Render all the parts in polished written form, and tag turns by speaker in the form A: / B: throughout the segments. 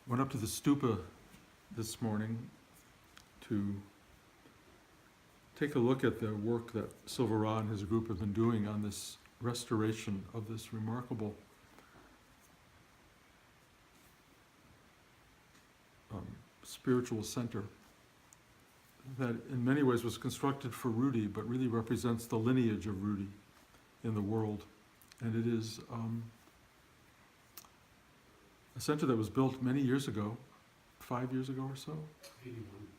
A: Went up to the stupa this morning to take a look at the work that Silvera and his group have been doing on this restoration of this remarkable spiritual center that in many ways was constructed for Rudy, but really represents the lineage of Rudy in the world. And it is a center that was built many years ago, 5 years ago or so?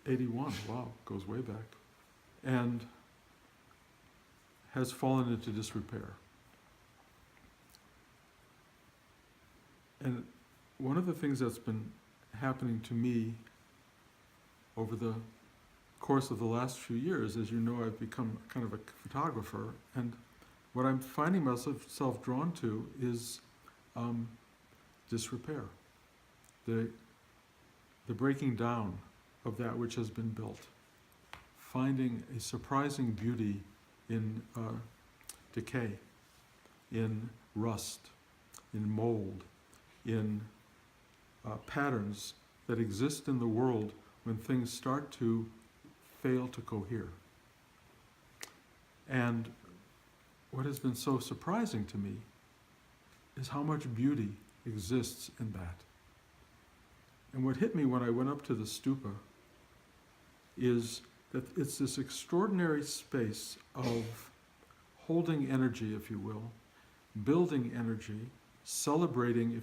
A: 81, wow, goes way back. And has fallen into disrepair. And one of the things that's been happening to me over the course of the last few years, as you know, I've become kind of a photographer, and what I'm finding myself drawn to is disrepair, the breaking down of that which has been built, finding a surprising beauty in decay, in rust, in mold, in patterns that exist in the world when things start to fail to cohere. And what has been so surprising to me is how much beauty exists in that. And what hit me when I went up to the stupa is that it's this extraordinary space of holding energy, if you will, building energy, celebrating, if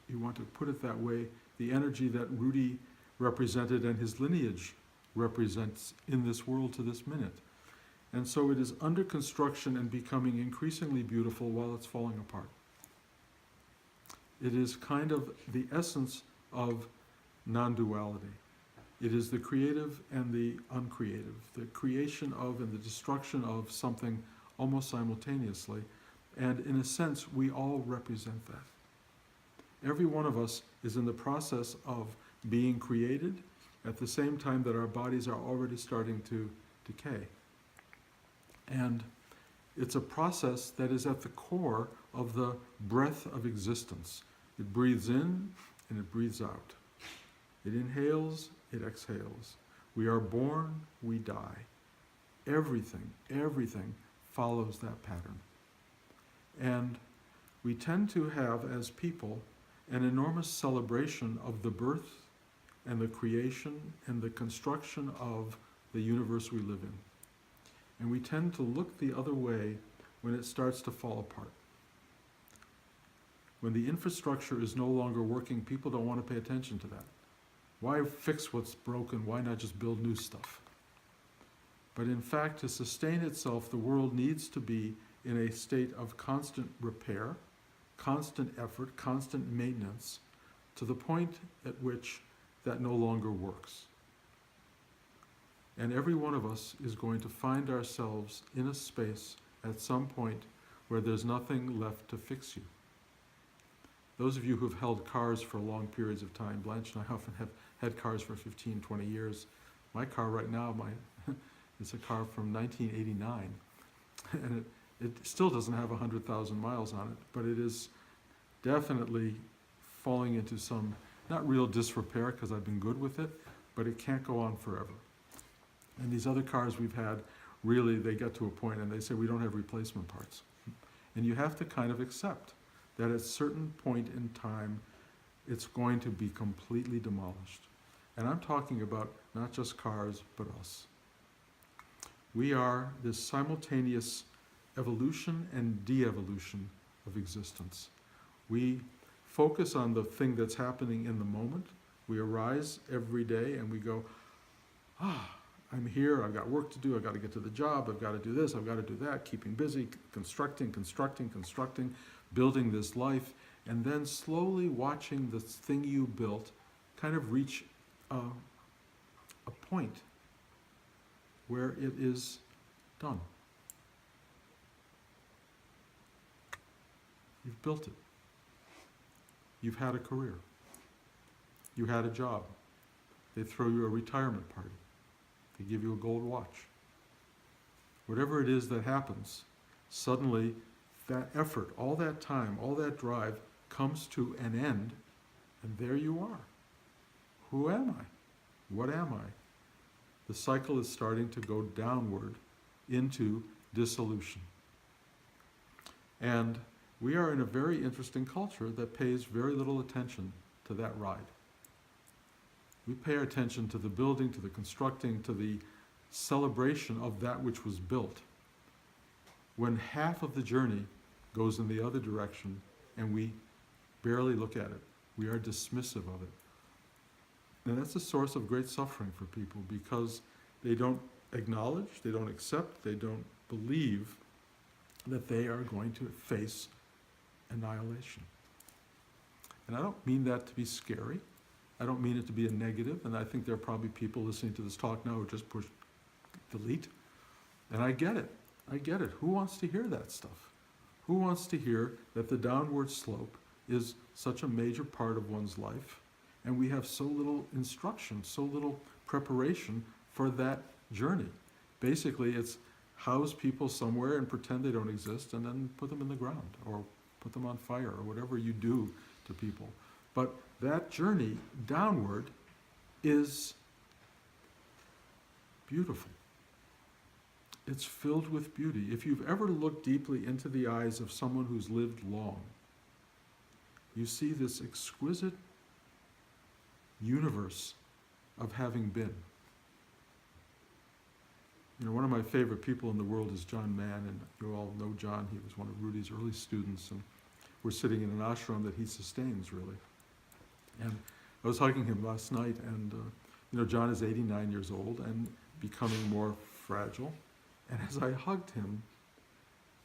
A: you want to put it that way, the energy that Rudy represented and his lineage represents in this world to this minute. And so it is under construction and becoming increasingly beautiful while it's falling apart. It is kind of the essence of non-duality. It is the creative and the uncreative, the creation of and the destruction of something almost simultaneously. And in a sense, we all represent that. Every one of us is in the process of being created at the same time that our bodies are already starting to decay. And it's a process that is at the core of the breath of existence. It breathes in and it breathes out. It inhales, it exhales. We are born, we die. Everything follows that pattern. And we tend to have, as people, an enormous celebration of the birth and the creation and the construction of the universe we live in. And we tend to look the other way when it starts to fall apart. When the infrastructure is no longer working, people don't want to pay attention to that. Why fix what's broken? Why not just build new stuff? But in fact, to sustain itself, the world needs to be in a state of constant repair, constant effort, constant maintenance, to the point at which that no longer works. And every one of us is going to find ourselves in a space at some point where there's nothing left to fix you. Those of you who've held cars for long periods of time, Blanche and I often have had cars for 15, 20 years. My car right now, it's a car from 1989. And it still doesn't have 100,000 miles on it, but it is definitely falling into some, not real disrepair because I've been good with it, but it can't go on forever. And these other cars we've had, really, they get to a point and they say, we don't have replacement parts. And you have to kind of accept that at a certain point in time, it's going to be completely demolished. And I'm talking about not just cars, but us. We are this simultaneous evolution and de-evolution of existence. We focus on the thing that's happening in the moment. We arise every day and we go, I'm here, I've got work to do, I've got to get to the job, I've got to do this, I've got to do that, keeping busy, constructing, building this life, and then slowly watching the thing you built kind of reach a point where it is done. You've built it. You've had a career. You had a job. They throw you a retirement party. They give you a gold watch. Whatever it is that happens, suddenly that effort, all that time, all that drive comes to an end, and there you are. who am I? What am I? The cycle is starting to go downward into dissolution. And we are in a very interesting culture that pays very little attention to that ride. We pay our attention to the building, to the constructing, to the celebration of that which was built, when half of the journey goes in the other direction and we barely look at it. We are dismissive of it. And that's a source of great suffering for people, because they don't acknowledge, they don't accept, they don't believe that they are going to face annihilation. And I don't mean that to be scary. I don't mean it to be a negative, and I think there are probably people listening to this talk now who just push delete. And I get it. I get it. Who wants to hear that stuff? Who wants to hear that the downward slope is such a major part of one's life, and we have so little instruction, so little preparation for that journey? Basically, it's house people somewhere and pretend they don't exist, and then put them in the ground, or put them on fire, or whatever you do to people. But that journey downward is beautiful. It's filled with beauty. If you've ever looked deeply into the eyes of someone who's lived long, you see this exquisite universe of having been. You know, one of my favorite people in the world is John Mann, and you all know John. He was one of Rudy's early students, and we're sitting in an ashram that he sustains, really. And I was hugging him last night, and you know, John is 89 years old and becoming more fragile. And as I hugged him,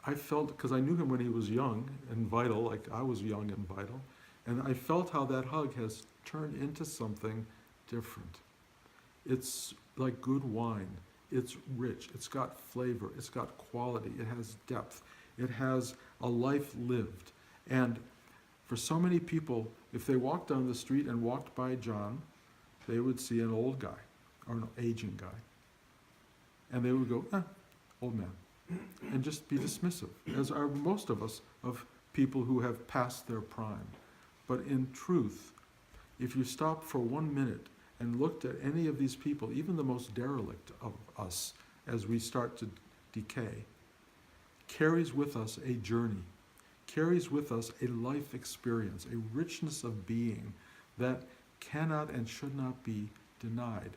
A: I felt, because I knew him when he was young and vital, like I was young and vital, and I felt how that hug has turned into something different. It's like good wine. It's rich. It's got flavor. It's got quality. It has depth. It has a life lived. And for so many people, if they walked down the street and walked by John, they would see an old guy or an aging guy. And they would go, old man, and just be dismissive, as are most of us, of people who have passed their prime. But in truth, if you stop for 1 minute and looked at any of these people, even the most derelict of us, as we start to decay, carries with us a journey, carries with us a life experience, a richness of being that cannot and should not be denied.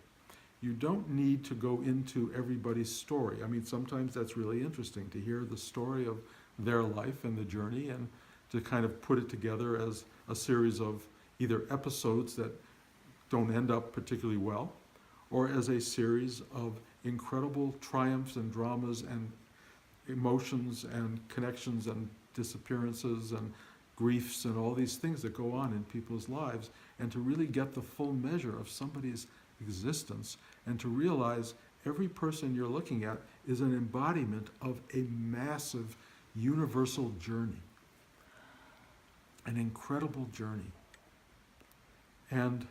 A: You don't need to go into everybody's story. I mean, sometimes that's really interesting to hear the story of their life and the journey, and to kind of put it together as a series of either episodes that don't end up particularly well, or as a series of incredible triumphs and dramas and emotions and connections and disappearances and griefs and all these things that go on in people's lives, and to really get the full measure of somebody's existence, and to realize every person you're looking at is an embodiment of a massive universal journey, an incredible journey. And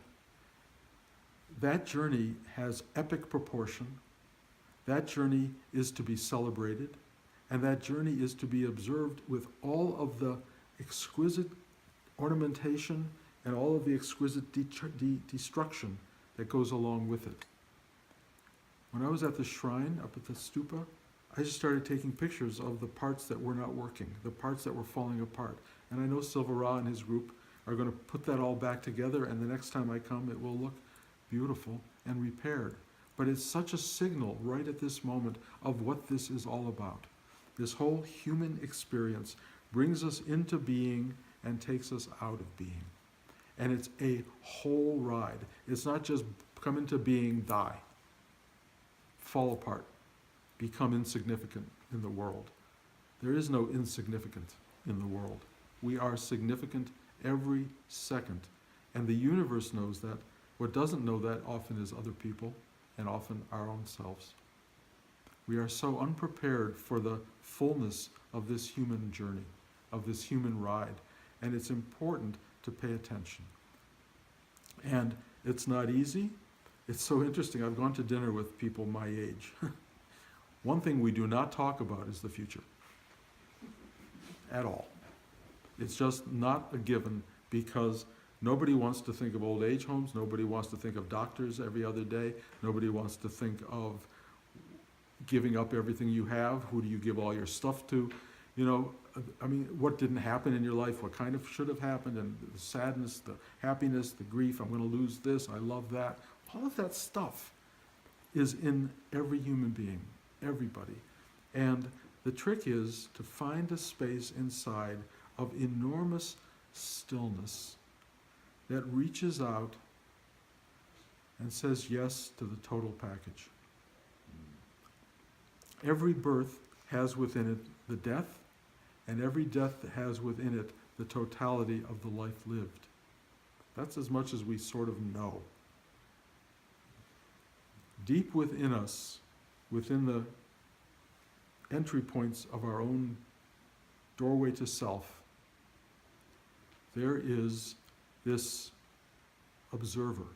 A: that journey has epic proportion. That journey is to be celebrated, and that journey is to be observed with all of the exquisite ornamentation and all of the exquisite destruction that goes along with it. When I was at the shrine up at the stupa, I just started taking pictures of the parts that were not working, the parts that were falling apart. And I know Silva Ra and his group are going to put that all back together, and the next time I come, it will look beautiful and repaired. But it's such a signal right at this moment of what this is all about. This whole human experience brings us into being and takes us out of being. And it's a whole ride. It's not just come into being, die, fall apart, become insignificant in the world. There is no insignificant in the world. We are significant every second. And the universe knows that. What doesn't know that often is other people, and often our own selves. We are so unprepared for the fullness of this human journey, of this human ride. And it's important to pay attention. And it's not easy. It's so interesting. I've gone to dinner with people my age. One thing we do not talk about is the future. At all. It's just not a given, because Nobody wants to think of old age homes. Nobody wants to think of doctors every other day. Nobody wants to think of giving up everything you have. Who do you give all your stuff to? You know, I mean, what didn't happen in your life? What kind of should have happened? And the sadness, the happiness, the grief. I'm going to lose this. I love that. All of that stuff is in every human being, everybody. And the trick is to find a space inside of enormous stillness that reaches out and says yes to the total package. Every birth has within it the death, and every death has within it the totality of the life lived. That's as much as we sort of know. Deep within us, within the entry points of our own doorway to self, there is this observer,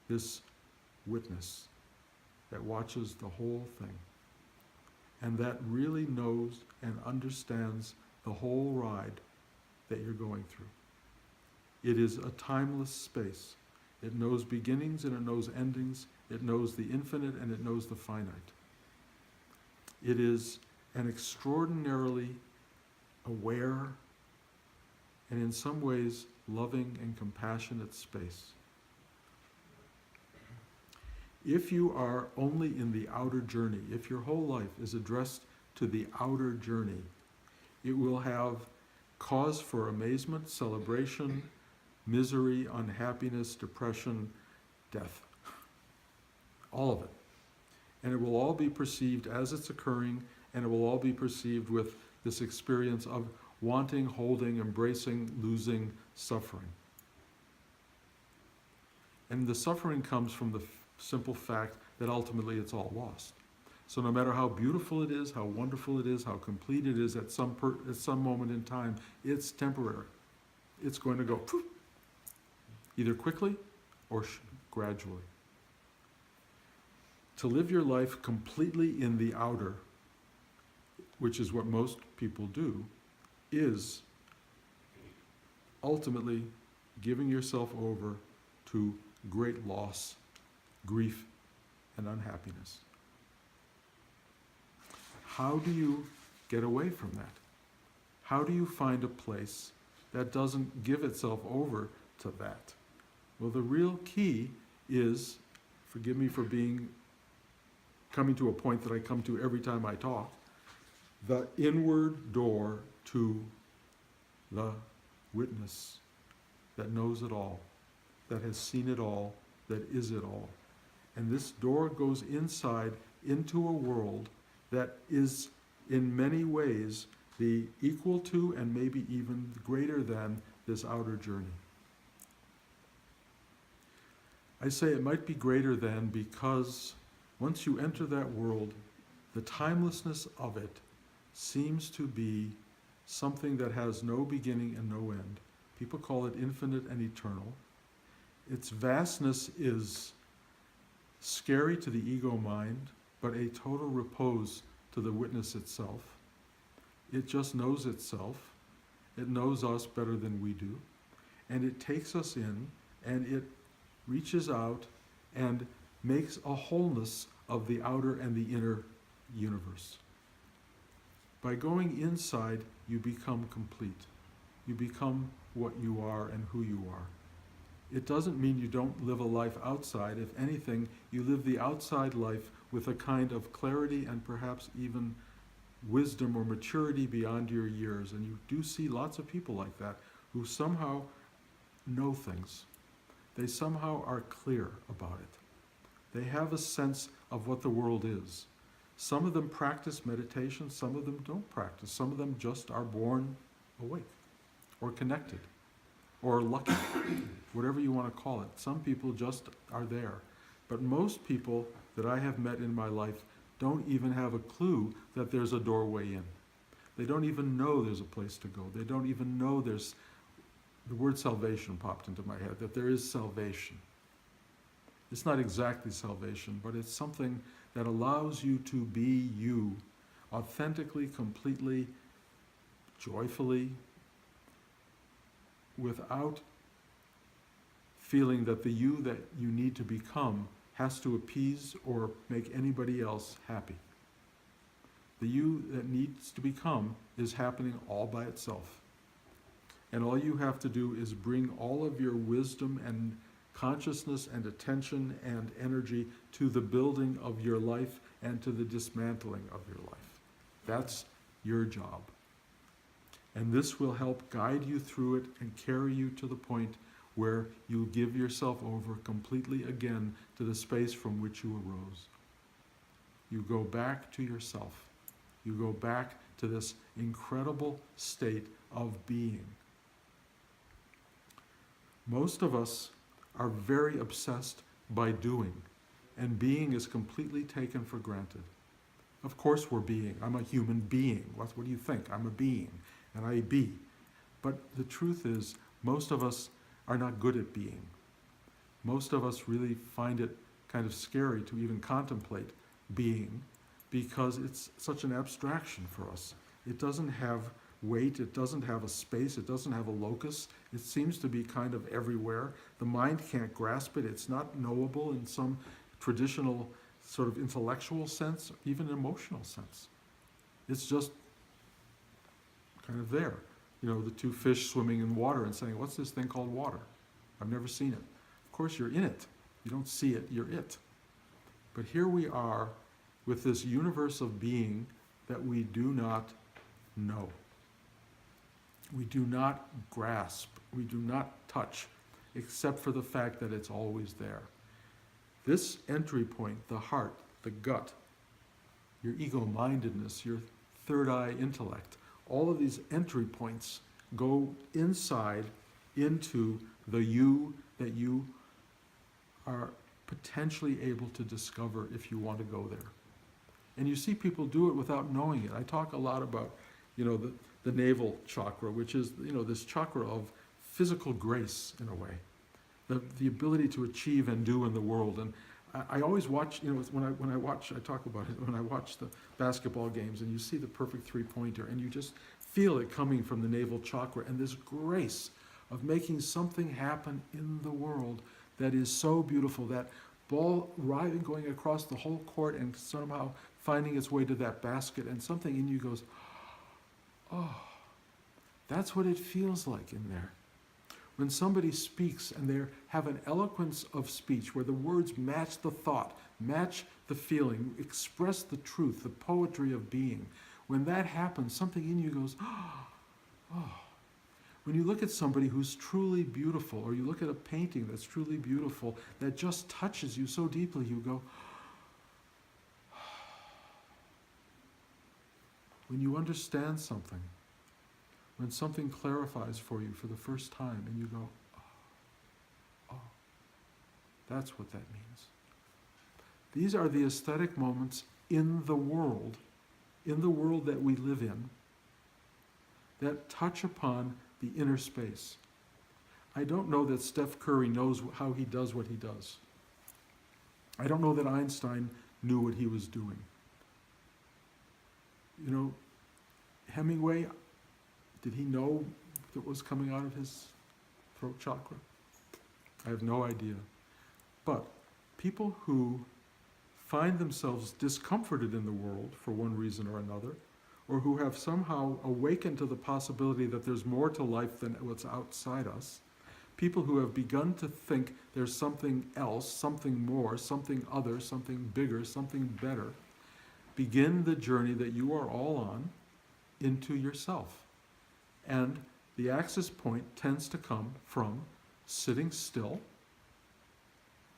A: this witness that watches the whole thing, and that really knows and understands the whole ride that you're going through. It is a timeless space. It knows beginnings and it knows endings. It knows the infinite and it knows the finite. It is an extraordinarily aware and in some ways loving and compassionate space. If you are only in the outer journey, if your whole life is addressed to the outer journey, it will have cause for amazement, celebration, misery, unhappiness, depression, death. All of it. And it will all be perceived as it's occurring, and it will all be perceived with this experience of wanting, holding, embracing, losing, suffering. And the suffering comes from the simple fact that ultimately it's all lost. So no matter how beautiful it is, how wonderful it is, how complete it is at some moment in time, it's temporary. It's going to go poof, either quickly or gradually. To live your life completely in the outer, which is what most people do, is ultimately giving yourself over to great loss, grief, and unhappiness. How do you get away from that? How do you find a place that doesn't give itself over to that? Well, the real key is, forgive me for coming to a point that I come to every time I talk, the inward door to the witness that knows it all, that has seen it all, that is it all. And this door goes inside into a world that is in many ways the equal to and maybe even greater than this outer journey. I say it might be greater than because once you enter that world, the timelessness of it seems to be something that has no beginning and no end. People call it infinite and eternal. Its vastness is scary to the ego mind, but a total repose to the witness itself. It just knows itself. It knows us better than we do. And it takes us in, and it reaches out and makes a wholeness of the outer and the inner universe. By going inside, you become complete. You become what you are and who you are. It doesn't mean you don't live a life outside. If anything, you live the outside life with a kind of clarity and perhaps even wisdom or maturity beyond your years. And you do see lots of people like that who somehow know things. They somehow are clear about it. They have a sense of what the world is. Some of them practice meditation, some of them don't practice. Some of them just are born awake or connected or lucky, whatever you want to call it. Some people just are there. But most people that I have met in my life don't even have a clue that there's a doorway in. They don't even know there's a place to go. They don't even know there's, the word salvation popped into my head, that there is salvation. It's not exactly salvation, but it's something that allows you to be you, authentically, completely, joyfully, without feeling that the you that you need to become has to appease or make anybody else happy. The you that needs to become is happening all by itself. And all you have to do is bring all of your wisdom and consciousness and attention and energy to the building of your life and to the dismantling of your life. That's your job. And this will help guide you through it and carry you to the point where you give yourself over completely again to the space from which you arose. You go back to yourself. You go back to this incredible state of being. Most of us are very obsessed by doing, and being is completely taken for granted. Of course we're being. I'm a human being. What do you think? I'm a being, and I be. But the truth is, most of us are not good at being. Most of us really find it kind of scary to even contemplate being because it's such an abstraction for us. It doesn't have weight, it doesn't have a space, it doesn't have a locus. It seems to be kind of everywhere. The mind can't grasp it. It's not knowable in some traditional sort of intellectual sense, even emotional sense. It's just kind of there. You know, the two fish swimming in water and saying, what's this thing called water? I've never seen it. Of course you're in it. You don't see it, you're it. But here we are with this universe of being that we do not know. We do not grasp, we do not touch, except for the fact that it's always there. This entry point, the heart, the gut, your ego-mindedness, your third eye intellect, all of these entry points go inside into the you that you are potentially able to discover if you want to go there. And you see people do it without knowing it. I talk a lot about, the navel chakra, which is, this chakra of physical grace in a way. The ability to achieve and do in the world. And I always watch, when I watch, I talk about it, when I watch the basketball games and you see the perfect three-pointer and you just feel it coming from the navel chakra and this grace of making something happen in the world that is so beautiful, that ball going across the whole court and somehow finding its way to that basket, and something in you goes, oh, that's what it feels like in there. When somebody speaks and they have an eloquence of speech where the words match the thought, match the feeling, express the truth, the poetry of being, when that happens, something in you goes, oh. When you look at somebody who's truly beautiful, or you look at a painting that's truly beautiful, that just touches you so deeply, you go, when you understand something, when something clarifies for you for the first time, and you go, oh, that's what that means. These are the aesthetic moments in the world that we live in, that touch upon the inner space. I don't know that Steph Curry knows how he does what he does. I don't know that Einstein knew what he was doing. Hemingway, did he know that was coming out of his throat chakra? I have no idea. But people who find themselves discomforted in the world for one reason or another, or who have somehow awakened to the possibility that there's more to life than what's outside us, people who have begun to think there's something else, something more, something other, something bigger, something better, begin the journey that you are all on into yourself. And the access point tends to come from sitting still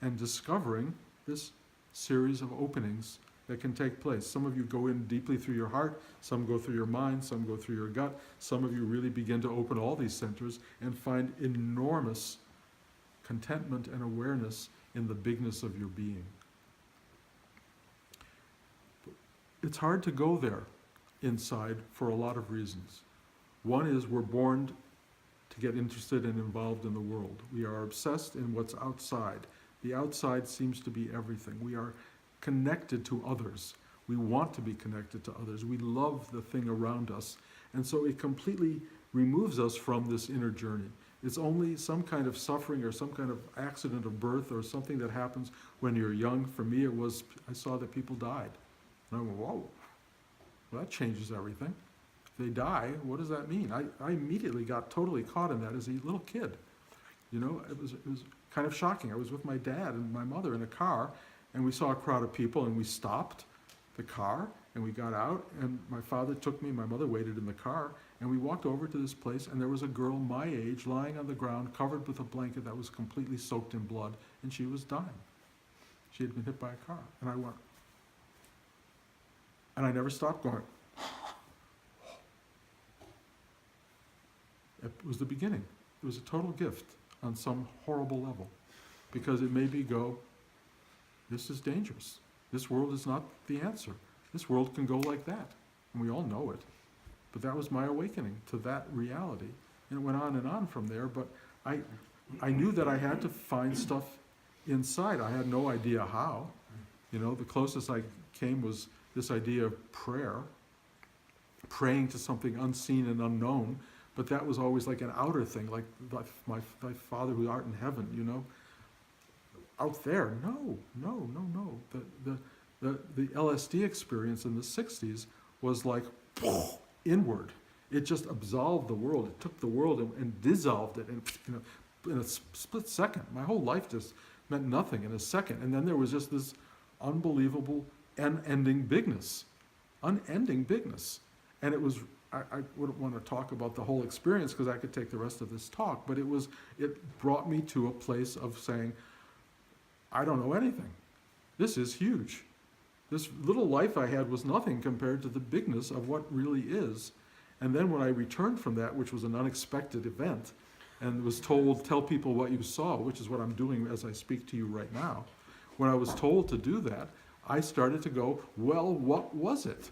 A: and discovering this series of openings that can take place. Some of you go in deeply through your heart, some go through your mind, some go through your gut, some of you really begin to open all these centers and find enormous contentment and awareness in the bigness of your being. It's hard to go there inside for a lot of reasons. One is we're born to get interested and involved in the world. We are obsessed in what's outside. The outside seems to be everything. We are connected to others. We want to be connected to others. We love the thing around us. And so it completely removes us from this inner journey. It's only some kind of suffering or some kind of accident of birth or something that happens when you're young. For me, it was, I saw that people died. And I went, whoa, well, that changes everything. If they die, what does that mean? I immediately got totally caught in that as a little kid. You know, it was kind of shocking. I was with my dad and my mother in a car, and we saw a crowd of people, and we stopped the car, and we got out, and my father took me, my mother waited in the car, and we walked over to this place, and there was a girl my age lying on the ground, covered with a blanket that was completely soaked in blood, and she was dying. She had been hit by a car. And I went, and I never stopped going. It was the beginning. It was a total gift on some horrible level, because it made me go, this is dangerous. This world is not the answer. This world can go like that, and we all know it. But that was my awakening to that reality. And it went on and on from there, but I knew that I had to find stuff inside. I had no idea how. You know, the closest I came was this idea of prayer, praying to something unseen and unknown, but that was always like an outer thing, like thy Father who art in heaven, you know. Out there, no. The LSD experience in the 60s was like inward. It just absolved the world. It took the world and dissolved it in a split second. My whole life just meant nothing in a second. And then there was just this unbelievable unending bigness. And it was, I wouldn't want to talk about the whole experience because I could take the rest of this talk, but it brought me to a place of saying, I don't know anything. This is huge. This little life I had was nothing compared to the bigness of what really is. And then when I returned from that, which was an unexpected event, and was told, tell people what you saw, which is what I'm doing as I speak to you right now. When I was told to do that, I started to go, well, what was it?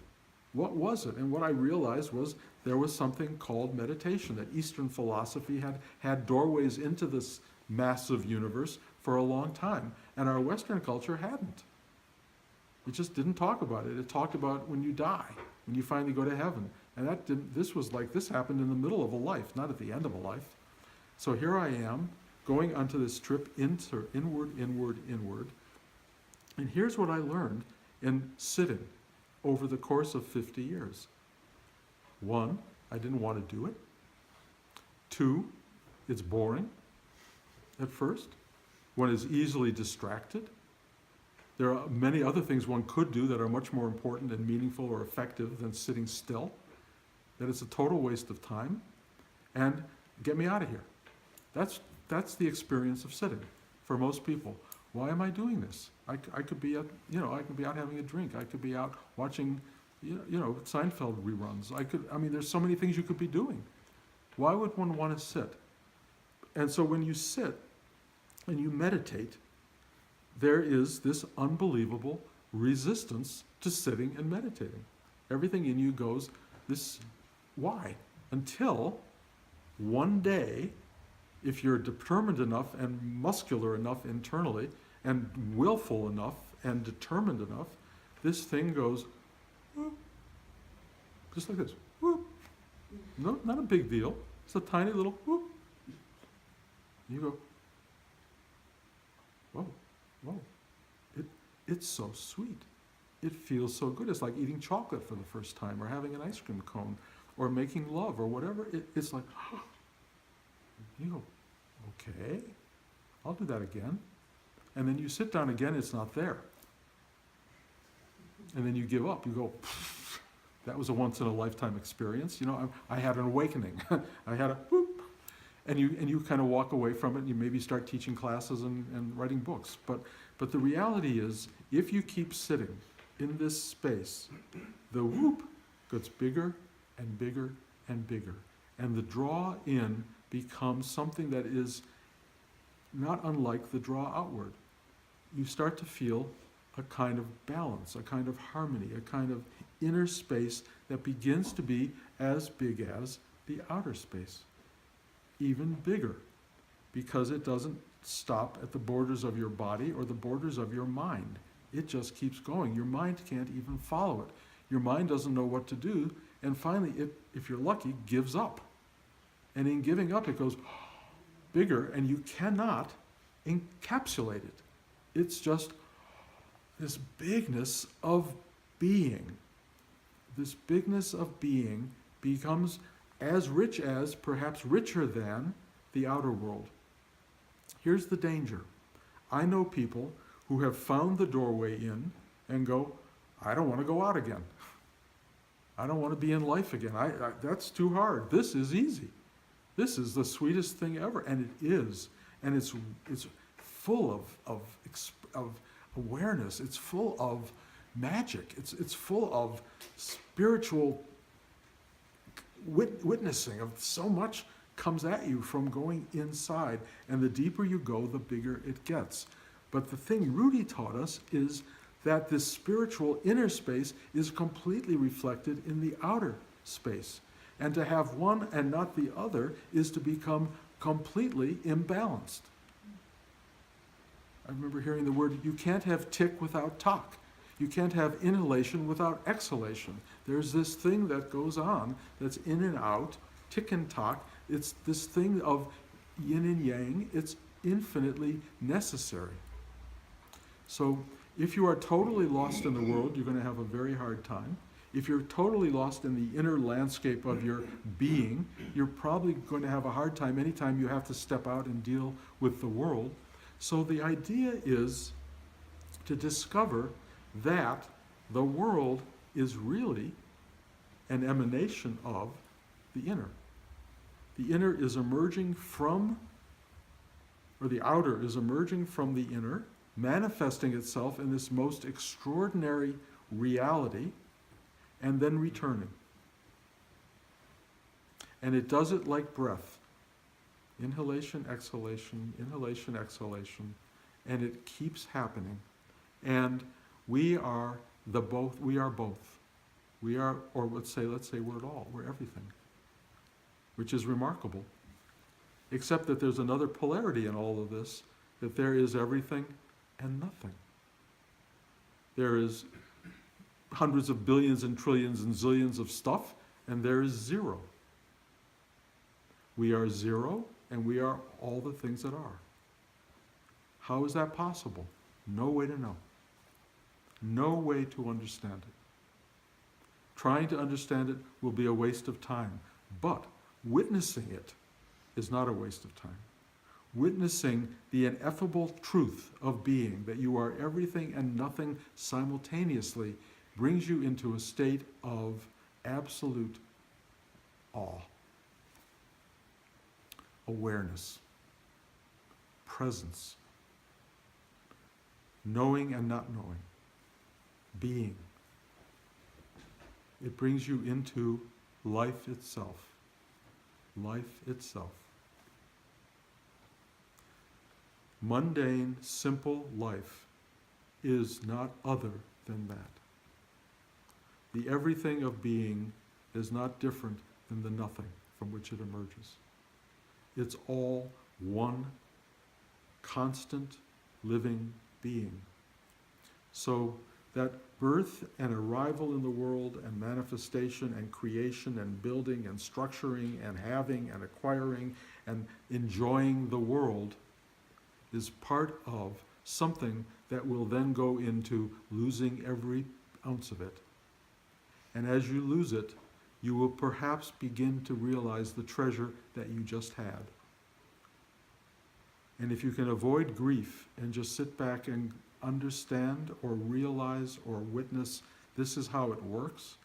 A: What was it? And what I realized was there was something called meditation, that Eastern philosophy had doorways into this massive universe for a long time, and our Western culture hadn't. It just didn't talk about it. It talked about when you die, when you finally go to heaven. And this happened in the middle of a life, not at the end of a life. So here I am, going onto this trip inward. And here's what I learned in sitting over the course of 50 years. 1, I didn't want to do it. 2, it's boring at first. One is easily distracted. There are many other things one could do that are much more important and meaningful or effective than sitting still. That it's a total waste of time. And get me out of here. That's the experience of sitting for most people. Why am I doing this? I could be out having a drink. I could be out watching, Seinfeld reruns. There's so many things you could be doing. Why would one want to sit? And so when you sit and you meditate, there is this unbelievable resistance to sitting and meditating. Everything in you goes, why? Until one day, if you're determined enough and muscular enough internally and willful enough and determined enough, this thing goes, whoop, just like this, whoop. No, not a big deal. It's a tiny little whoop. You go, whoa, it's so sweet. It feels so good. It's like eating chocolate for the first time or having an ice cream cone or making love or whatever. It's like, you go, okay, I'll do that again. And then you sit down again, it's not there. And then you give up. You go, that was a once-in-a-lifetime experience. I had an awakening. I had a whoop. And you kind of walk away from it, and you maybe start teaching classes and writing books. But the reality is, if you keep sitting in this space, the whoop gets bigger and bigger and bigger. And the draw in becomes something that is not unlike the draw outward. You start to feel a kind of balance, a kind of harmony, a kind of inner space that begins to be as big as the outer space. Even bigger, because it doesn't stop at the borders of your body or the borders of your mind. It just keeps going. Your mind can't even follow it. Your mind doesn't know what to do, and finally, if you're lucky, gives up. And in giving up, it goes, bigger, and you cannot encapsulate it. It's just this bigness of being. This bigness of being becomes as rich as, perhaps richer than, the outer world. Here's the danger. I know people who have found the doorway in and go, I don't want to go out again. I don't want to be in life again. That's too hard. This is easy. This is the sweetest thing ever, and it is. And it's full of awareness. It's full of magic. It's full of spiritual witnessing of so much comes at you from going inside, and the deeper you go, the bigger it gets. But the thing Rudy taught us is that this spiritual inner space is completely reflected in the outer space. And to have one and not the other is to become completely imbalanced. I remember hearing the word, you can't have tick without tock. You can't have inhalation without exhalation. There's this thing that goes on that's in and out, tick and tock. It's this thing of yin and yang. It's infinitely necessary. So if you are totally lost in the world, you're going to have a very hard time. If you're totally lost in the inner landscape of your being, you're probably going to have a hard time anytime you have to step out and deal with the world. So the idea is to discover that the world is really an emanation of the inner. The inner is emerging from, or the outer is emerging from the inner, manifesting itself in this most extraordinary reality, and then returning. And it does it like breath. Inhalation, exhalation, and it keeps happening. And we are both. We are, or let's say we're it all. We're everything. Which is remarkable. Except that there's another polarity in all of this, that there is everything and nothing. There is hundreds of billions and trillions and zillions of stuff, and there is zero. We are zero, and we are all the things that are. How is that possible? No way to know. No way to understand it. Trying to understand it will be a waste of time, but witnessing it is not a waste of time. Witnessing the ineffable truth of being, that you are everything and nothing simultaneously, brings you into a state of absolute awe, awareness, presence, knowing and not knowing, being. It brings you into life itself. Life itself. Mundane, simple life is not other than that. The everything of being is not different than the nothing from which it emerges. It's all one constant living being. So that birth and arrival in the world and manifestation and creation and building and structuring and having and acquiring and enjoying the world is part of something that will then go into losing every ounce of it. And as you lose it, you will perhaps begin to realize the treasure that you just had. And if you can avoid grief and just sit back and understand or realize or witness this is how it works,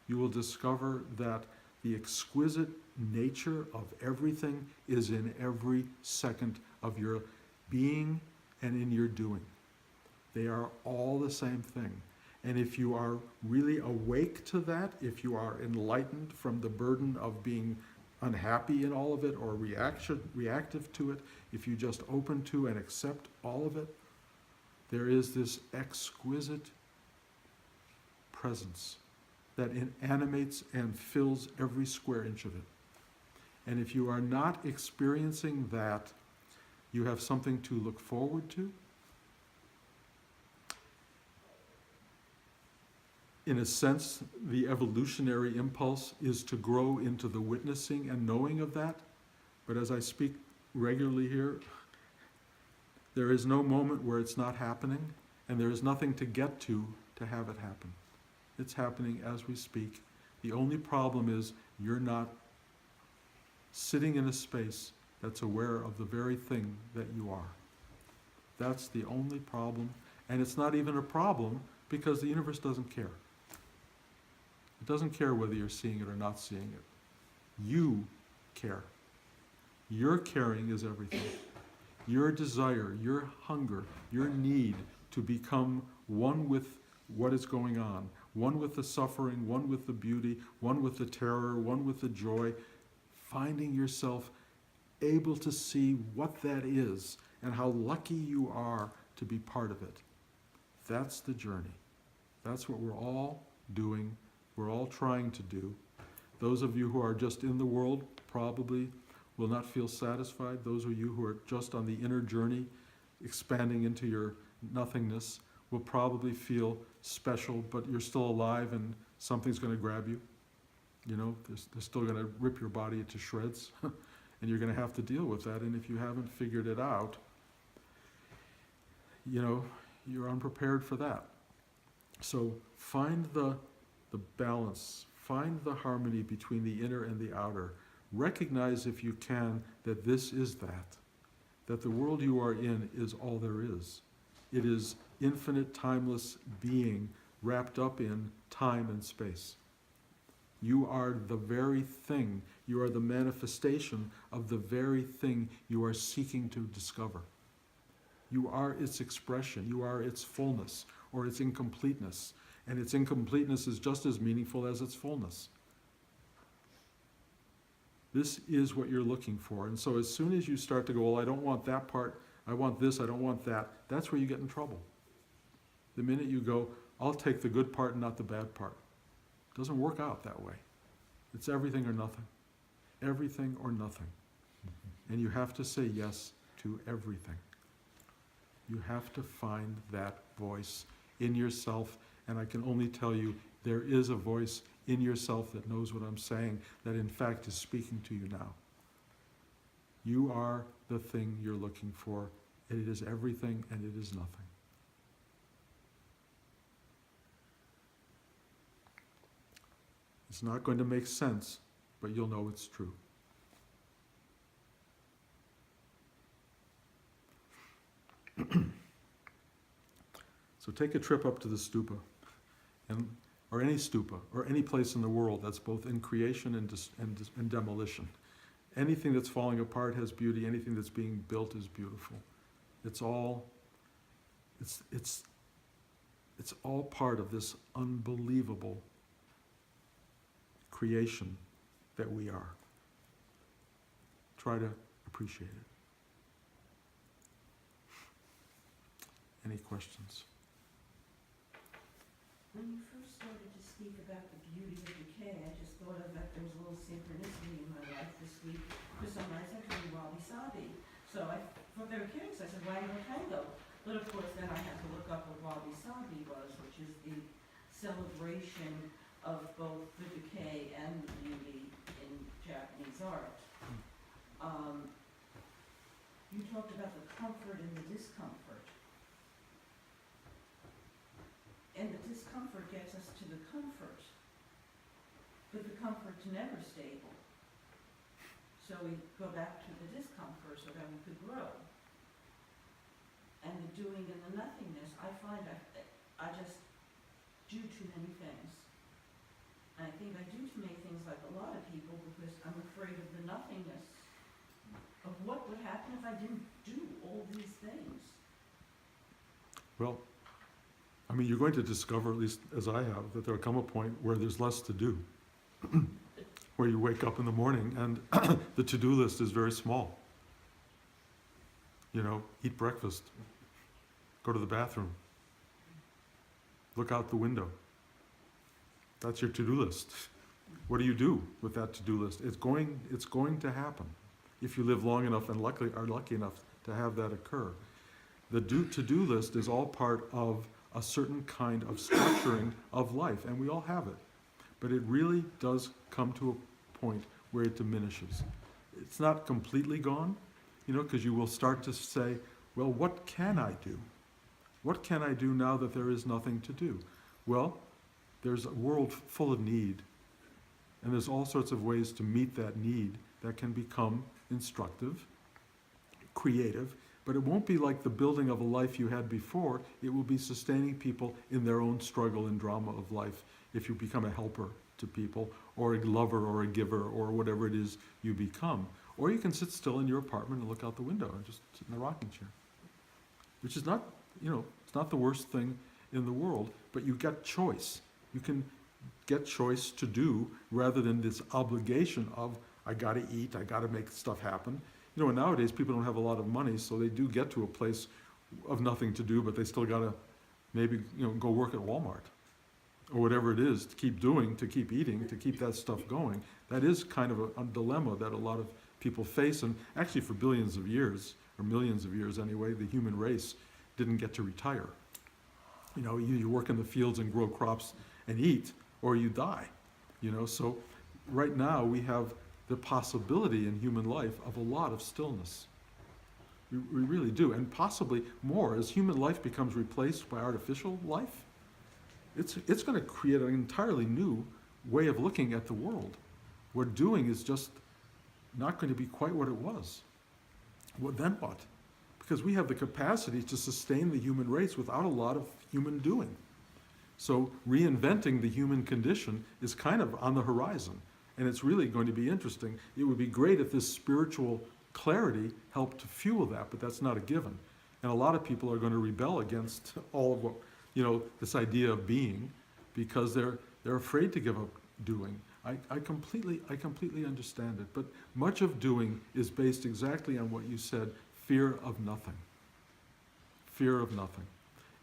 A: you will discover that the exquisite nature of everything is in every second of your being and in your doing. They are all the same thing. And if you are really awake to that, if you are enlightened from the burden of being unhappy in all of it or reactive to it, if you just open to and accept all of it, there is this exquisite presence that animates and fills every square inch of it. And if you are not experiencing that, you have something to look forward to. In a sense, the evolutionary impulse is to grow into the witnessing and knowing of that. But as I speak regularly here, there is no moment where it's not happening, and there is nothing to get to have it happen. It's happening as we speak. The only problem is you're not sitting in a space that's aware of the very thing that you are. That's the only problem, and it's not even a problem because the universe doesn't care. It doesn't care whether you're seeing it or not seeing it. You care. Your caring is everything. Your desire, your hunger, your need to become one with what is going on, one with the suffering, one with the beauty, one with the terror, one with the joy, finding yourself able to see what that is and how lucky you are to be part of it. That's the journey. That's what we're all doing. We're all trying to do. Those of you who are just in the world probably will not feel satisfied. Those of you who are just on the inner journey, expanding into your nothingness, will probably feel special, but you're still alive and something's going to grab you. You know, they're still going to rip your body into shreds, and you're going to have to deal with that. And if you haven't figured it out, you know, you're unprepared for that. So find the balance, find the harmony between the inner and the outer. Recognize, if you can, that this is that the world you are in is all there is. It is infinite, timeless being wrapped up in time and space. You are the very thing, you are the manifestation of the very thing you are seeking to discover. You are its expression, you are its fullness or its incompleteness, and its incompleteness is just as meaningful as its fullness. This is what you're looking for, and so as soon as you start to go, well, I don't want that part, I want this, I don't want that, that's where you get in trouble. The minute you go, I'll take the good part and not the bad part. It doesn't work out that way. It's everything or nothing. Everything or nothing. And you have to say yes to everything. You have to find that voice in yourself, and I can only tell you there is a voice in yourself that knows what I'm saying, that in fact is speaking to you now. You are the thing you're looking for. It is everything and it is nothing. It's not going to make sense, but you'll know it's true. So take a trip up to the stupa, or any stupa, or any place in the world that's both in creation and demolition. Anything that's falling apart has beauty. Anything that's being built is beautiful. It's all part of this unbelievable creation that we are. Try to appreciate it. Any questions?
B: When you first started to speak about the beauty of decay, I just thought of that there was a little synchronicity in my life this week. For some nights I could do wabi sabi. So I thought they were kidding, so I said, why no tango? But of course then I had to look up what wabi sabi was, which is the celebration of both the decay and the beauty in Japanese art. You talked about the comfort and the discomfort. And the discomfort gets us to the comfort. But the comfort's never stable. So we go back to the discomfort so that we could grow. And the doing and the nothingness, I find I just do too many things. And I think I do too many things like a lot of people because I'm afraid of the nothingness, of what would happen if I didn't do all these things.
A: Well, I mean, you're going to discover, at least as I have, that there'll come a point where there's less to do. Where you wake up in the morning and the to-do list is very small. You know, eat breakfast, go to the bathroom, look out the window. That's your to-do list. What do you do with that to-do list? It's going to happen if you live long enough and are lucky enough to have that occur. The to-do list is all part of a certain kind of structuring of life, and we all have it. But it really does come to a point where it diminishes. It's not completely gone, because you will start to say, well, what can I do? What can I do now that there is nothing to do? Well, there's a world full of need, and there's all sorts of ways to meet that need that can become instructive, creative, but it won't be like the building of a life you had before. It will be sustaining people in their own struggle and drama of life if you become a helper to people, or a lover, or a giver, or whatever it is you become. Or you can sit still in your apartment and look out the window and just sit in a rocking chair, which is not, it's not the worst thing in the world, but you get choice. You can get choice to do rather than this obligation of, I gotta eat, I gotta make stuff happen. And nowadays people don't have a lot of money, so they do get to a place of nothing to do, but they still gotta maybe, go work at Walmart or whatever it is to keep doing, to keep eating, to keep that stuff going. That is kind of a dilemma that a lot of people face, and actually for billions of years, or millions of years anyway, the human race didn't get to retire. You work in the fields and grow crops and eat, or you die. So right now we have the possibility in human life of a lot of stillness. We really do, and possibly more as human life becomes replaced by artificial life. It's going to create an entirely new way of looking at the world, where doing is just not going to be quite what it was. Well, then what? Because we have the capacity to sustain the human race without a lot of human doing. So reinventing the human condition is kind of on the horizon, and it's really going to be interesting. It would be great if this spiritual clarity helped to fuel that, but that's not a given. And a lot of people are going to rebel against all of what, this idea of being, because they're afraid to give up doing. I completely understand it, but much of doing is based exactly on what you said, fear of nothing. Fear of nothing.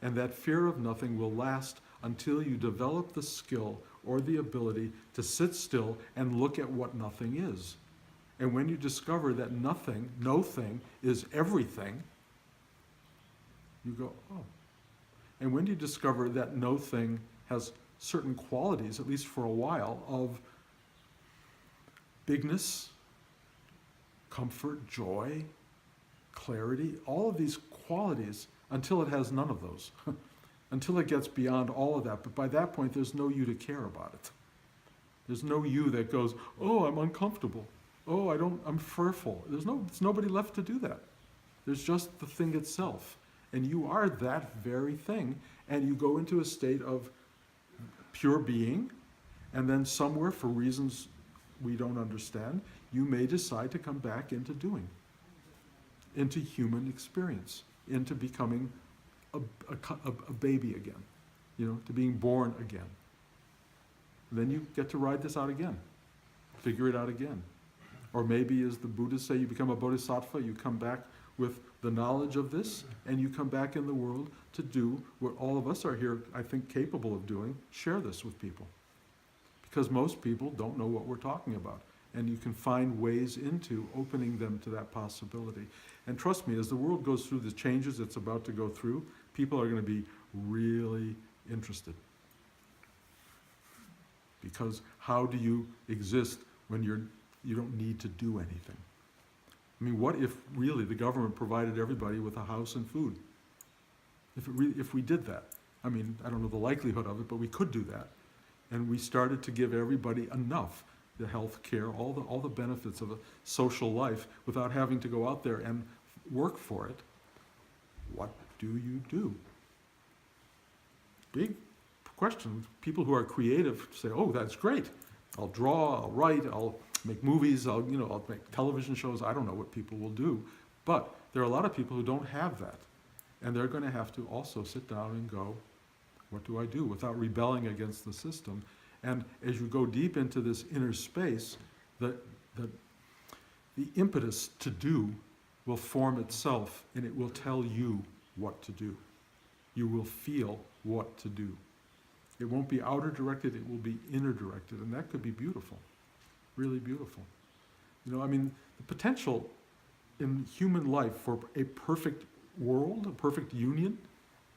A: And that fear of nothing will last until you develop the skill or the ability to sit still and look at what nothing is. And when you discover that nothing, no thing, is everything, you go, oh. And when you discover that no thing has certain qualities, at least for a while, of bigness, comfort, joy, clarity, all of these qualities, until it has none of those, until it gets beyond all of that. But by that point, there's no you to care about it. There's no you that goes, oh, I'm uncomfortable. Oh, I'm fearful. There's nobody left to do that. There's just the thing itself. And you are that very thing. And you go into a state of pure being, and then somewhere, for reasons we don't understand, you may decide to come back into doing, into human experience, into becoming a baby again, to being born again. Then you get to ride this out again, figure it out again. Or maybe, as the Buddhists say, you become a bodhisattva, you come back with the knowledge of this, and you come back in the world to do what all of us are here, I think, capable of doing, share this with people. Because most people don't know what we're talking about. And you can find ways into opening them to that possibility. And trust me, as the world goes through the changes it's about to go through, people are going to be really interested. Because how do you exist when you don't need to do anything? I mean, what if really the government provided everybody with a house and food? If we did that, I mean, I don't know the likelihood of it, but we could do that. And we started to give everybody enough, the health care, all the benefits of a social life without having to go out there and work for it. What do you do? Big question. People who are creative say, oh, that's great. I'll draw, I'll write, I'll make movies, I'll make television shows. I don't know what people will do. But there are a lot of people who don't have that. And they're going to have to also sit down and go, what do I do, without rebelling against the system? And as you go deep into this inner space, the impetus to do will form itself, and it will tell you what to do. You will feel what to do. It won't be outer directed, it will be inner directed, and that could be beautiful, really beautiful. The potential in human life for a perfect world, a perfect union,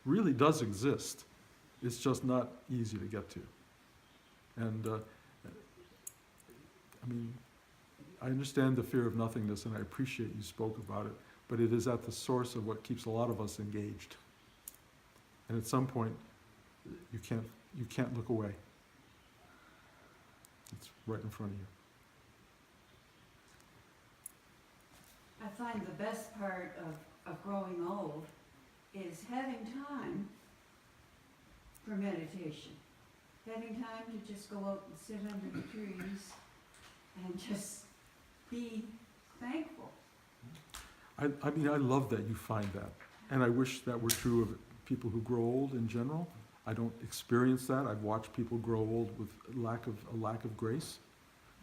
A: really does exist. It's just not easy to get to. And I understand the fear of nothingness, and I appreciate you spoke about it, but it is at the source of what keeps a lot of us engaged. And at some point, you can't look away. It's right in front of you.
C: I find the best part of growing old is having time for meditation. Having time to just go out and sit under the trees and just be thankful.
A: I mean, I love that you find that. And I wish that were true of people who grow old in general. I don't experience that. I've watched people grow old with a lack of grace,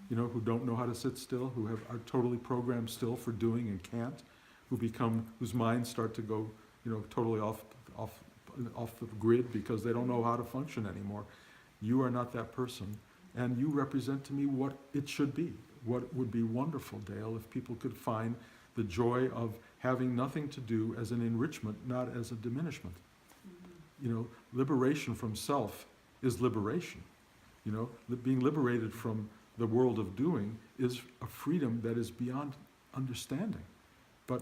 A: you know, who don't know how to sit still, who are totally programmed still for doing and can't, whose minds start to go, you know, totally off the grid because they don't know how to function anymore. You are not that person, and you represent to me what it should be. What would be wonderful, Dale, if people could find the joy of having nothing to do as an enrichment, not as a diminishment. You know, liberation from self is liberation. You know, being liberated from the world of doing is a freedom that is beyond understanding. But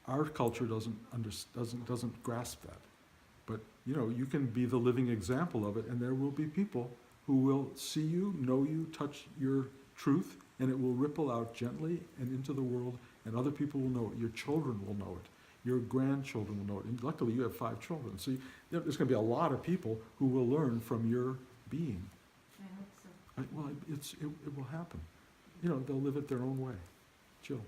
A: our culture doesn't grasp that. But, you know, you can be the living example of it, and there will be people who will see you, know you, touch your truth, and it will ripple out gently and into the world, and other people will know it. Your children will know it. Your grandchildren will know it. And luckily, you have 5 children. So there's going to be a lot of people who will learn from your being.
C: I hope so.
A: It will happen. You know, they'll live it their own way. Jill.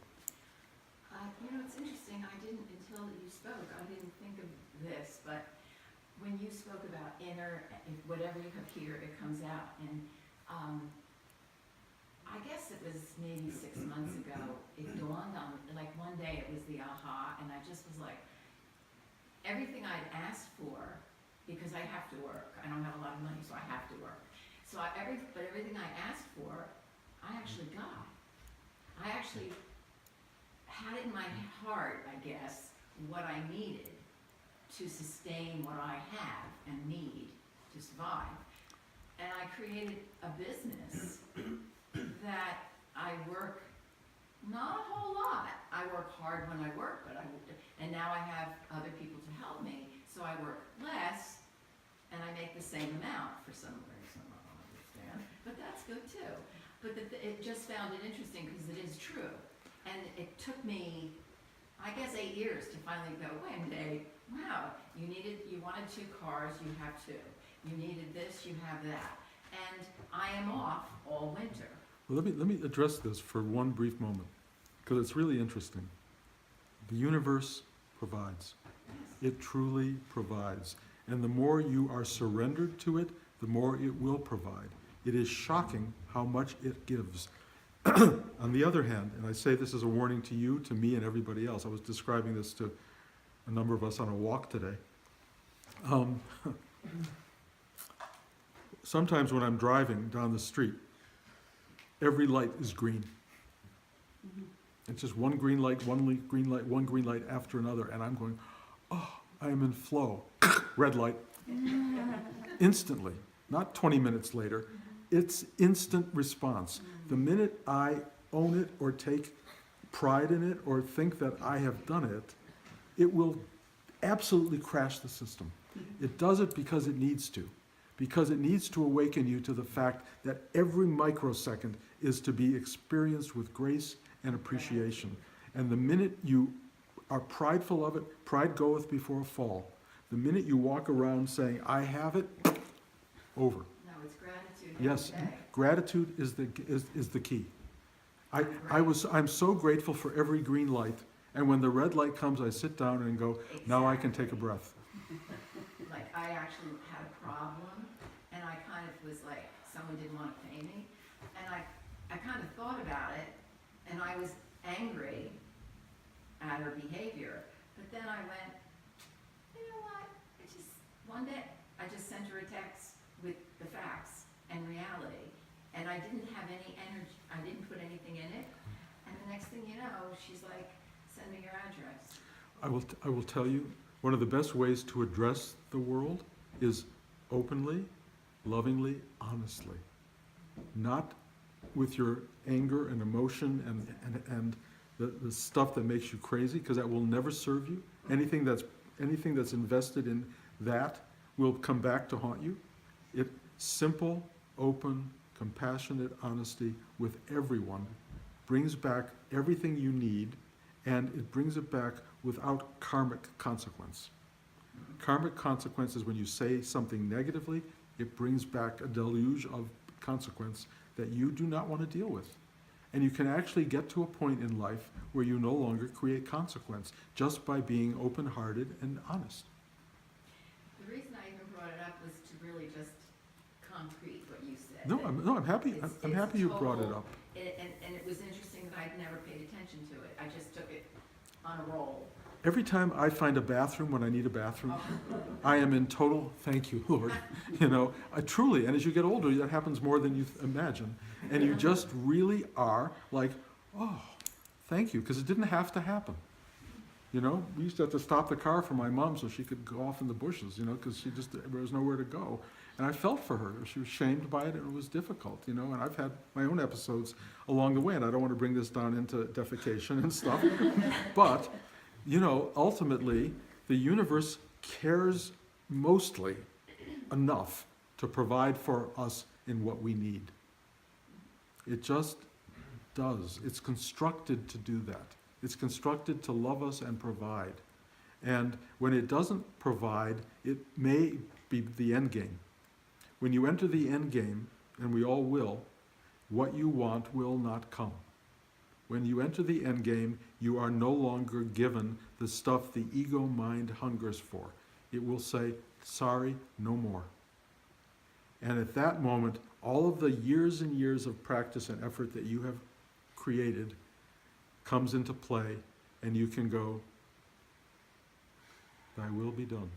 D: You know, it's interesting, until you spoke, I didn't think of this, but when you spoke about inner, whatever you have here, it comes out, and I guess it was maybe 6 months ago, it dawned on me, like one day it was the aha, and I just was like, everything I'd asked for, because I have to work, I don't have a lot of money, so I have to work, but everything I asked for, I actually got. I actually had in my heart, I guess, what I needed to sustain what I have and need to survive. And I created a business that I work not a whole lot. I work hard when I work, and now I have other people to help me, so I work less, and I make the same amount for some reason, I don't understand, but that's good too. But it just found it interesting because it is true. And it took me, I guess, 8 years to finally go, one day, wow, you wanted 2 cars, you have 2. You needed this, you have that. And I am off all winter.
A: Well, let me address this for one brief moment, because it's really interesting. The universe provides.
D: Yes.
A: It truly provides. And the more you are surrendered to it, the more it will provide. It is shocking how much it gives. On the other hand, and I say this as a warning to you, to me, and everybody else, I was describing this to a number of us on a walk today. Sometimes when I'm driving down the street, every light is green. It's just one green light, one green light after another, and I'm going, oh, I am in flow. Red light. Instantly, not 20 minutes later. It's instant response. The minute I own it or take pride in it or think that I have done it, it will absolutely crash the system. It does it because it needs to. Because it needs to awaken you to the fact that every microsecond is to be experienced with grace and appreciation. And the minute you are prideful of it, pride goeth before a fall. The minute you walk around saying, I have it, over.
D: No, it's gratitude.
A: Yes,
D: every day.
A: gratitude is the key. I'm so grateful for every green light, and when the red light comes, I sit down and go, now I can take a breath.
D: Like, I actually had a problem, and I kind of was like, someone didn't want to pay me, and I kind of thought about it, and I was angry at her behavior, but then I went, you know what, one day, I just sent her a text with the facts and reality, and I didn't have any energy, I didn't put anything in it, and the next thing you know, she's like, send me your address.
A: I will tell you, one of the best ways to address the world is openly, lovingly, honestly. Not with your anger and emotion and the stuff that makes you crazy, because that will never serve you. Anything that's invested in that will come back to haunt you. Simple, open, compassionate honesty with everyone brings back everything you need, and it brings it back without karmic consequence. Karmic consequence is when you say something negatively, it brings back a deluge of consequence that you do not want to deal with. And you can actually get to a point in life where you no longer create consequence just by being open-hearted and honest.
D: The reason I even brought it up was to really just concrete what you said.
A: No, I'm happy. I'm happy you brought it
D: total-
A: up.
D: And it was interesting that I'd never paid attention to it. I just took it on a roll.
A: Every time I find a bathroom when I need a bathroom, I am in total, thank you, Lord. I truly, and as you get older, that happens more than you imagine. And you just really are like, oh, thank you, because it didn't have to happen. We used to have to stop the car for my mom so she could go off in the bushes, because there was nowhere to go. And I felt for her. She was shamed by it, and it was difficult, and I've had my own episodes along the way, and I don't want to bring this down into defecation and stuff. But, ultimately, the universe cares mostly enough to provide for us in what we need. It just does. It's constructed to do that. It's constructed to love us and provide. And when it doesn't provide, it may be the end game. When you enter the end game, and we all will, what you want will not come. When you enter the end game, you are no longer given the stuff the ego mind hungers for. It will say, sorry, no more. And at that moment, all of the years and years of practice and effort that you have created comes into play, and you can go, thy will be done.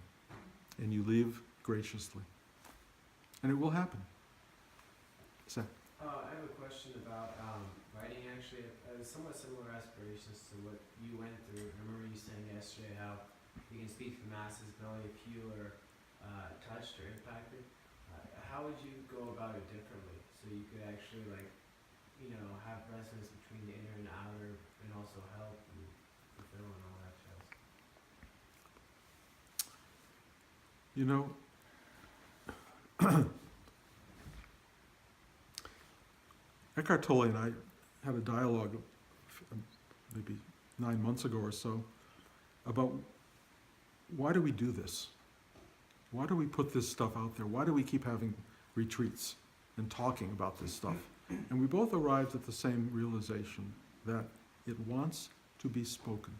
A: And you leave graciously. And it will happen. Seth?
E: I have a question about writing, actually. Somewhat similar aspirations to what you went through. I remember you saying yesterday how you can speak to the masses, but only a few are touched or impacted. How would you go about it differently so you could actually, have resonance between the inner and outer, and also help and fulfill and all that jazz?
A: Eckhart Tolle and I had a dialogue maybe 9 months ago or so about why do we do this? Why do we put this stuff out there? Why do we keep having retreats and talking about this stuff? And we both arrived at the same realization that it wants to be spoken.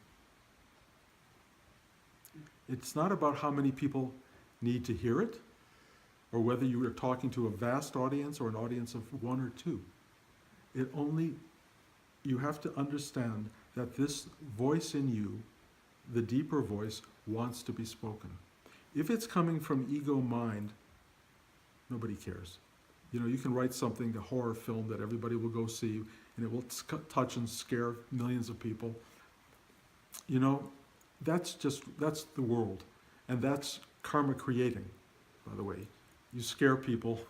A: It's not about how many people need to hear it, or whether you are talking to a vast audience or an audience of 1 or 2. You have to understand that this voice in you, the deeper voice, wants to be spoken. If it's coming from ego mind, nobody cares. You can write something, the horror film that everybody will go see, and it will touch and scare millions of people. That's the world. And that's karma creating, by the way. You scare people,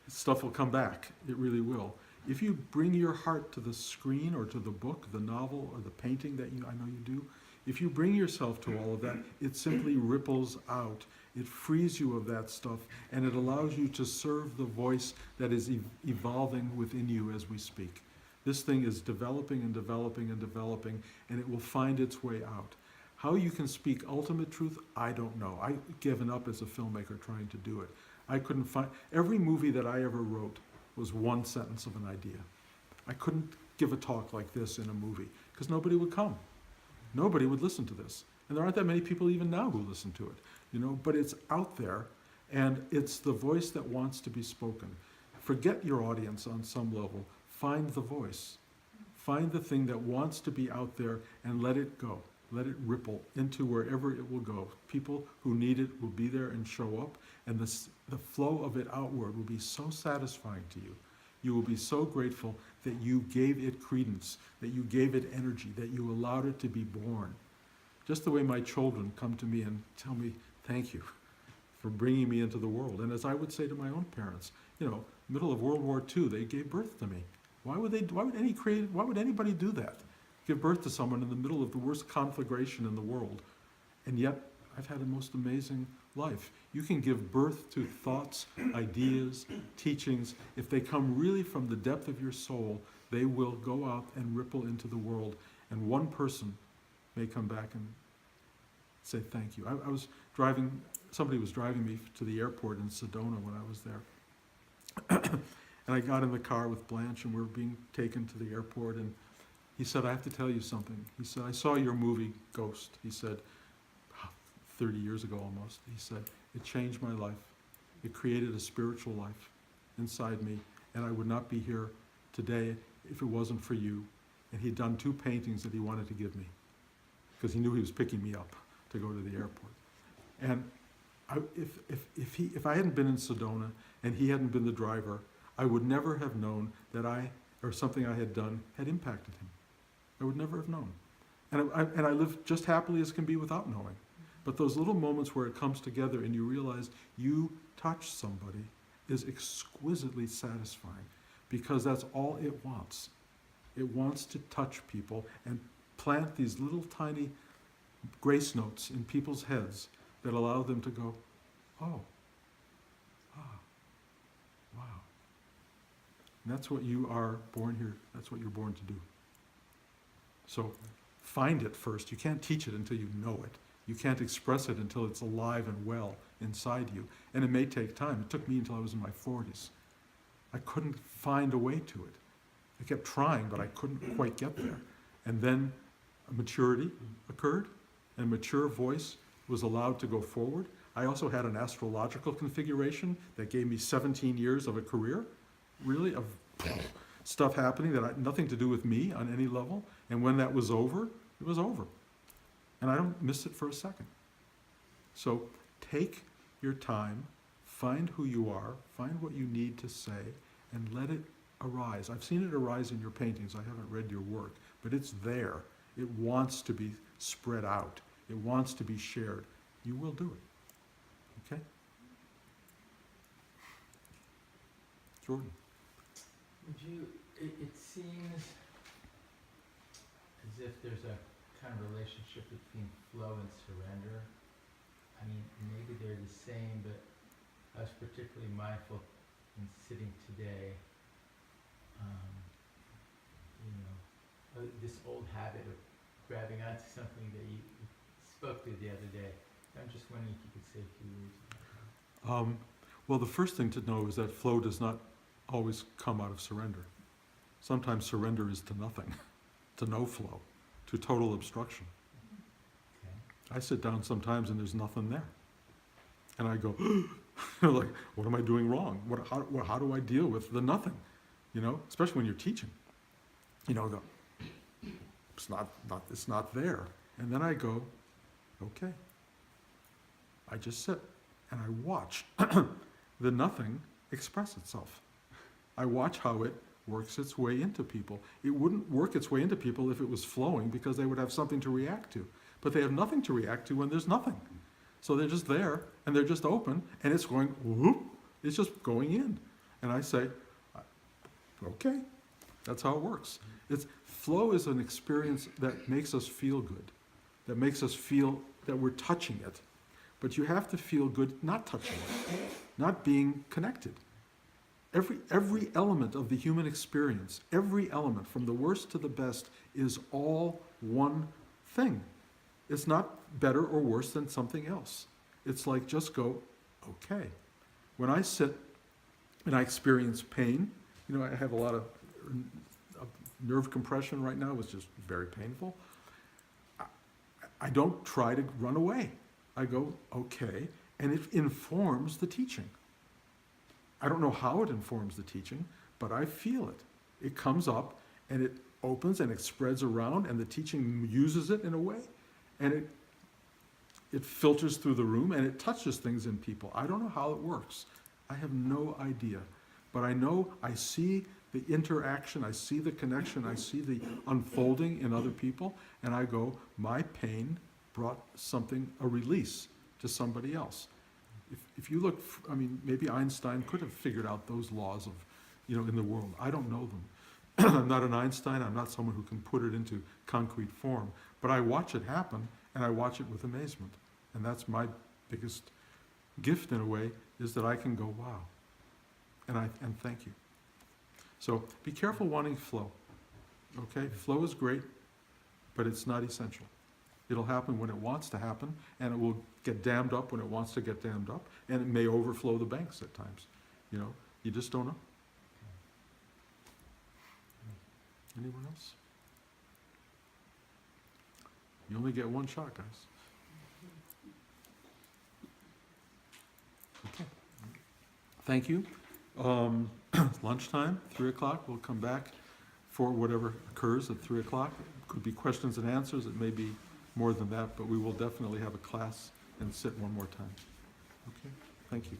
A: stuff will come back. It really will. If you bring your heart to the screen or to the book, the novel, or the painting that I know you do, if you bring yourself to all of that, it simply ripples out. It frees you of that stuff, and it allows you to serve the voice that is evolving within you as we speak. This thing is developing and developing and developing, and it will find its way out. How you can speak ultimate truth, I don't know. I've given up as a filmmaker trying to do it. I couldn't find, every movie that I ever wrote was one sentence of an idea. I couldn't give a talk like this in a movie, because nobody would come. Nobody would listen to this. And there aren't that many people even now who listen to it, but it's out there, and it's the voice that wants to be spoken. Forget your audience on some level. Find the voice. Find the thing that wants to be out there and let it go. Let it ripple into wherever it will go. People who need it will be there and show up, and the flow of it outward will be so satisfying to you. You will be so grateful that you gave it credence, that you gave it energy, that you allowed it to be born. Just the way my children come to me and tell me, thank you for bringing me into the world. And as I would say to my own parents, middle of World War II, they gave birth to me. Why would anybody do that? Give birth to someone in the middle of the worst conflagration in the world. And yet, I've had a most amazing life. You can give birth to thoughts, ideas, teachings. If they come really from the depth of your soul, they will go out and ripple into the world. And one person may come back and say thank you. I was driving, somebody was driving me to the airport in Sedona when I was there. And I got in the car with Blanche and we were being taken to the airport, and he said, I have to tell you something. He said, I saw your movie Ghost. He said, 30 years ago almost. He said, it changed my life. It created a spiritual life inside me, and I would not be here today if it wasn't for you. And he'd done 2 paintings that he wanted to give me because he knew he was picking me up to go to the airport. And if I hadn't been in Sedona and he hadn't been the driver, I would never have known that something I had done had impacted him. I would never have known. And I live just happily as can be without knowing. But those little moments where it comes together and you realize you touched somebody is exquisitely satisfying, because that's all it wants. It wants to touch people and plant these little tiny grace notes in people's heads that allow them to go, oh, wow. And that's what you are born here, that's what you're born to do. So find it first. You can't teach it until you know it. You can't express it until it's alive and well inside you. And it may take time. It took me until I was in my 40s. I couldn't find a way to it. I kept trying, but I couldn't quite get there. And then a maturity occurred, and a mature voice was allowed to go forward. I also had an astrological configuration that gave me 17 years of a career, really, of stuff happening that had nothing to do with me on any level. And when that was over, it was over. And I don't miss it for a second. So take your time, find who you are, find what you need to say, and let it arise. I've seen it arise in your paintings. I haven't read your work, but it's there. It wants to be spread out. It wants to be shared. You will do it. Okay? Jordan.
F: It seems as if there's a kind of relationship between flow and surrender. I mean, maybe they're the same, but I was particularly mindful in sitting today, this old habit of grabbing onto something that you spoke to the other day. I'm just wondering if you could say a few words about that.
A: Well, the first thing to know is that flow does not always come out of surrender. Sometimes surrender is to nothing, to no flow, to total obstruction.
F: Okay.
A: I sit down sometimes and there's nothing there. And I go, like, what am I doing wrong? How do I deal with the nothing? Especially when you're teaching. Go, it's not there. And then I go, okay. I just sit and I watch the nothing express itself. I watch how it works its way into people. It wouldn't work its way into people if it was flowing, because they would have something to react to. But they have nothing to react to when there's nothing. So they're just there and they're just open, and it's going, whoop, it's just going in. And I say, okay, that's how it works. Flow is an experience that makes us feel good, that makes us feel that we're touching it. But you have to feel good not touching it, not being connected. Every element of the human experience, every element, from the worst to the best, is all one thing. It's not better or worse than something else. It's like, just go, okay. When I sit and I experience pain, I have a lot of nerve compression right now, which is very painful. I don't try to run away. I go, okay, and it informs the teaching. I don't know how it informs the teaching, but I feel it. It comes up and it opens and it spreads around, and the teaching uses it in a way, and it filters through the room and it touches things in people. I don't know how it works. I have no idea, but I know I see the interaction, I see the connection, I see the unfolding in other people, and I go, my pain brought a release to somebody else. if you look, I mean, maybe Einstein could have figured out those laws of, in the world. I don't know them. I'm not an Einstein, I'm not someone who can put it into concrete form, but I watch it happen, and I watch it with amazement. And that's my biggest gift, in a way, is that I can go, wow. And thank you. So be careful wanting flow, okay? Flow is great, but it's not essential. It'll happen when it wants to happen, and it will get dammed up when it wants to get dammed up, and it may overflow the banks at times. You just don't know. Anyone else? You only get one shot, guys. Okay. Thank you. Lunchtime, 3 o'clock, we'll come back for whatever occurs at 3 o'clock. It could be questions and answers, it may be more than that, but we will definitely have a class and sit one more time. Okay, thank you.